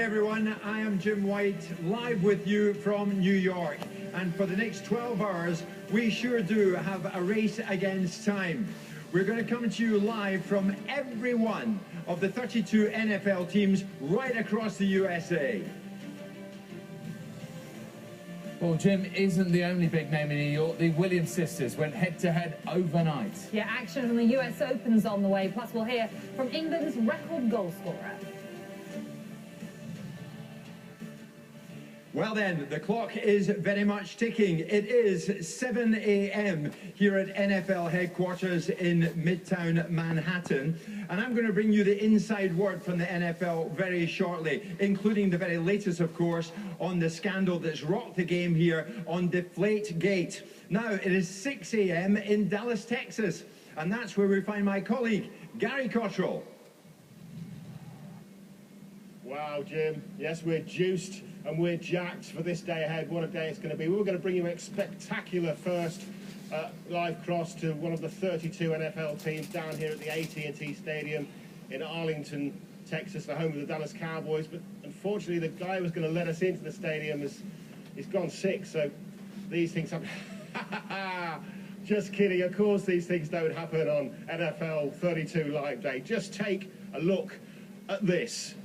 Hi everyone, I am Jim White, live with you from New York. And for the next 12 hours, we sure do have a race against time. We're going to come to you live from every one of the 32 NFL teams right across the USA. Well, Jim isn't the only big name in New York. The Williams sisters went head-to-head overnight. Yeah, action from the US Open's on the way. Plus, we'll hear from England's record goal scorer. Well then, the clock is very much ticking. It is 7 a.m. here at NFL headquarters in Midtown Manhattan. And I'm going to bring you the inside word from the NFL very shortly, including the very latest, of course, on the scandal that's rocked the game here on Deflategate. Now, it is 6 a.m. in Dallas, Texas. And that's where we find my colleague, Gary Cottrell. Wow, Jim. Yes, we're juiced and we're jacked for this day ahead. What a day it's going to be. We're going to bring you a spectacular first live cross to one of the 32 NFL teams down here at the AT&T Stadium in Arlington, Texas, the home of the Dallas Cowboys. But unfortunately, the guy who was going to let us into the stadium he's gone sick, so these things happen. Just kidding. Of course, these things don't happen on NFL 32 Live Day. Just take a look at this.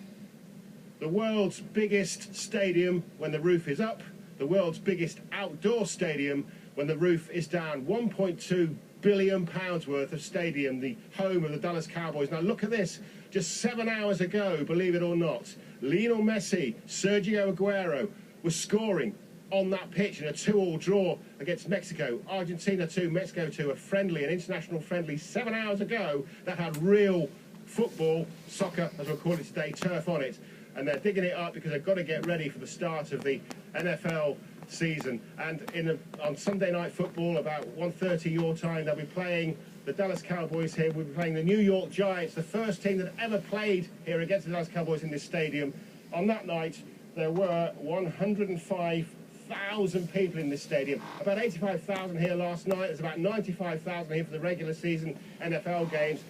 The world's biggest stadium when the roof is up, the world's biggest outdoor stadium when the roof is down. £1.2 billion worth of stadium, the home of the Dallas Cowboys. Now look at this, just 7 hours ago, believe it or not, Lionel Messi, Sergio Aguero was scoring on that pitch in a 2-2 draw against Mexico. Argentina 2, Mexico 2, a friendly, an international friendly 7 hours ago that had real football, soccer as we'll call it today, turf on it. And they're digging it up because they've got to get ready for the start of the NFL season. And on Sunday Night Football, about 1:30 your time, they'll be playing the Dallas Cowboys here. We'll be playing the New York Giants, the first team that ever played here against the Dallas Cowboys in this stadium. On that night, there were 105,000 people in this stadium. About 85,000 here last night. There's about 95,000 here for the regular season NFL games.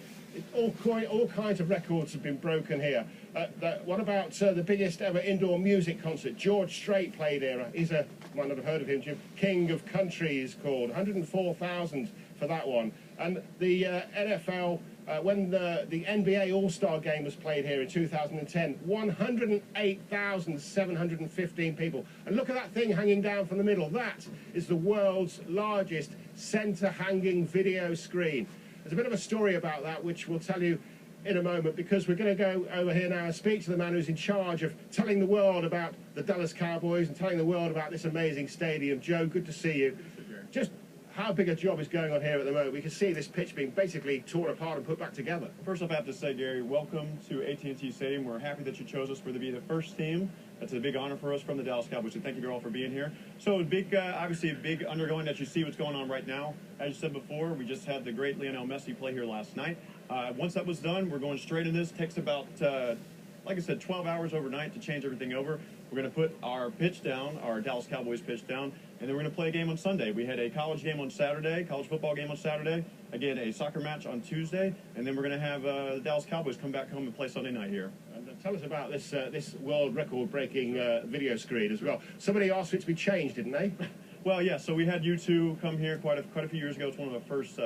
All kinds of records have been broken here. What about the biggest ever indoor music concert? George Strait played here. He's you might not have heard of him, Jim. King of Country is called. 104,000 for that one. And the NFL, when the NBA All-Star Game was played here in 2010, 108,715 people. And look at that thing hanging down from the middle. That is the world's largest center-hanging video screen. There's a bit of a story about that, which we'll tell you in a moment, because we're going to go over here now and speak to the man who's in charge of telling the world about the Dallas Cowboys and telling the world about this amazing stadium. Joe, good to see you. Just how big a job is going on here at the moment? We can see this pitch being basically torn apart and put back together. First off, I have to say, Gary, welcome to AT&T Stadium. We're happy that you chose us to be the first team. That's a big honor for us from the Dallas Cowboys, so thank you all for being here. So big, obviously a big undergoing that you see what's going on right now. As you said before, we just had the great Lionel Messi play here last night. Once that was done, we're going straight in this. It takes about, like I said, 12 hours overnight to change everything over. We're going to put our pitch down, our Dallas Cowboys pitch down, and then we're going to play a game on Sunday. We had a college game on Saturday, college football game on Saturday, again, a soccer match on Tuesday, and then we're going to have the Dallas Cowboys come back home and play Sunday night here. And tell us about this this world record-breaking video screen as well. Somebody asked for it to be changed, didn't they? Well, yeah, so we had U2 come here quite a few years ago. It's one of the first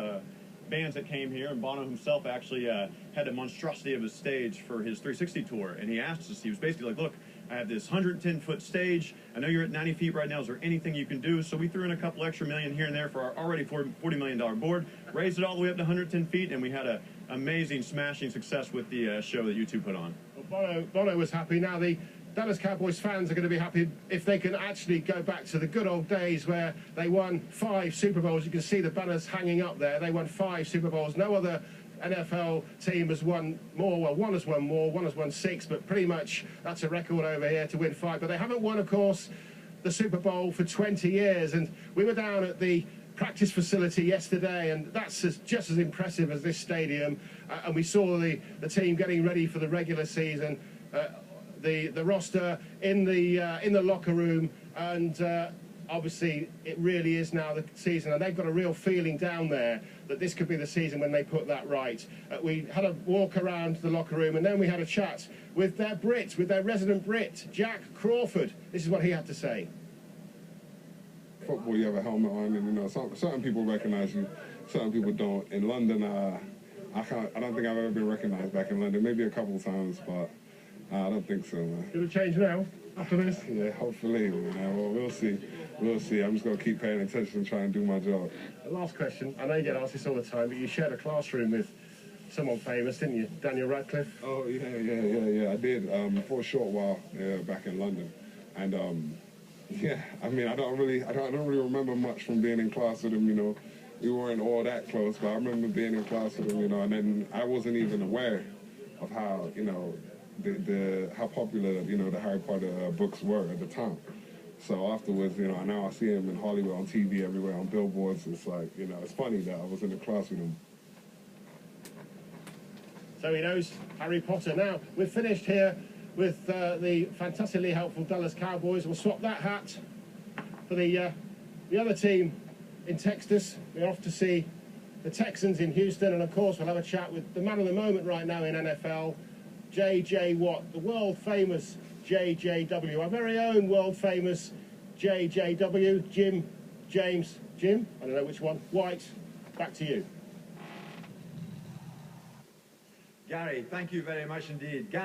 bands that came here, and Bono himself actually had a monstrosity of a stage for his 360 tour, and he asked us, he was basically like, look, I have this 110-foot stage. I know you're at 90 feet right now. Is there anything you can do? So we threw in a couple extra million here and there for our already $40 million board, raised it all the way up to 110 feet, and we had an amazing, smashing success with the show that U2 put on. Well, Bono was happy. Now the Dallas Cowboys fans are going to be happy if they can actually go back to the good old days where they won 5 Super Bowls. You can see the banners hanging up there. They won 5 Super Bowls. No other NFL team has won more. Well, one has won more, one has won 6, but pretty much that's a record over here to win 5. But they haven't won, of course, the Super Bowl for 20 years. And we were down at the practice facility yesterday, and that's just as impressive as this stadium. And we saw the team getting ready for the regular season. The roster in the locker room, and obviously it really is now the season, and they've got a real feeling down there that this could be the season when they put that right. We had a walk around the locker room, and then we had a chat with their Brit, with their resident Brit, Jack Crawford. This is what he had to say. Football, you have a helmet on, and you know, certain people recognize you, certain people don't. In London, I don't think I've ever been recognized back in London. Maybe a couple of times, but I don't think so, man. It'll change now after this. Yeah, hopefully, man. Well, we'll see. We'll see. I'm just gonna keep paying attention and try and do my job. Last question. I know you get asked this all the time, but you shared a classroom with someone famous, didn't you? Daniel Radcliffe. Oh yeah. I did for a short while back in London, and yeah. I mean, I don't really remember much from being in class with him. You know, we weren't all that close, but I remember being in class with him. You know, and then I wasn't even aware of how how popular the Harry Potter books were at the time. So afterwards, now I see him in Hollywood on TV everywhere on billboards. It's like, it's funny that I was in the class with him. So he knows Harry Potter. Now, we've finished here with the fantastically helpful Dallas Cowboys. We'll swap that hat for the other team in Texas. We're off to see the Texans in Houston, and of course we'll have a chat with the man of the moment right now in NFL, J.J. Watt, the world-famous JJW, our very own world-famous JJW. Jim, I don't know which one, White, back to you. Gary, thank you very much indeed. Gary.